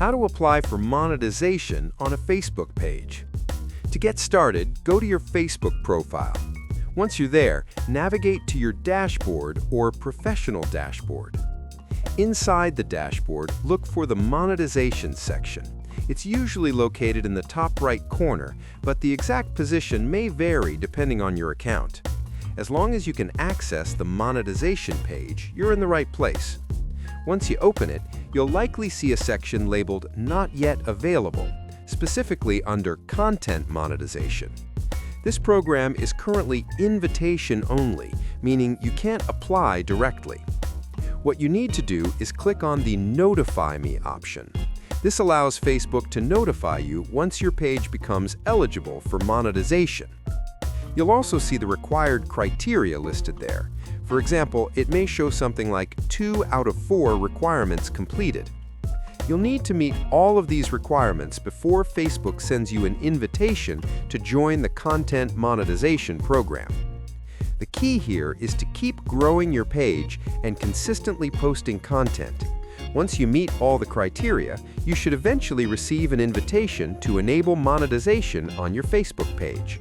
How to apply for monetization on a Facebook page. To get started, go to your Facebook profile. Once you're there, navigate to your dashboard or professional dashboard. Inside the dashboard, look for the monetization section. It's usually located in the top right corner, but the exact position may vary depending on your account. As long as you can access the monetization page, you're in the right place. Once you open it, you'll likely see a section labeled Not Yet Available, specifically under Content Monetization. This program is currently invitation only, meaning you can't apply directly. What you need to do is click on the Notify Me option. This allows Facebook to notify you once your page becomes eligible for monetization. You'll also see the required criteria listed there. For example, it may show something like 2 out of 4 requirements completed. You'll need to meet all of these requirements before Facebook sends you an invitation to join the Content Monetization program. The key here is to keep growing your page and consistently posting content. Once you meet all the criteria, you should eventually receive an invitation to enable monetization on your Facebook page.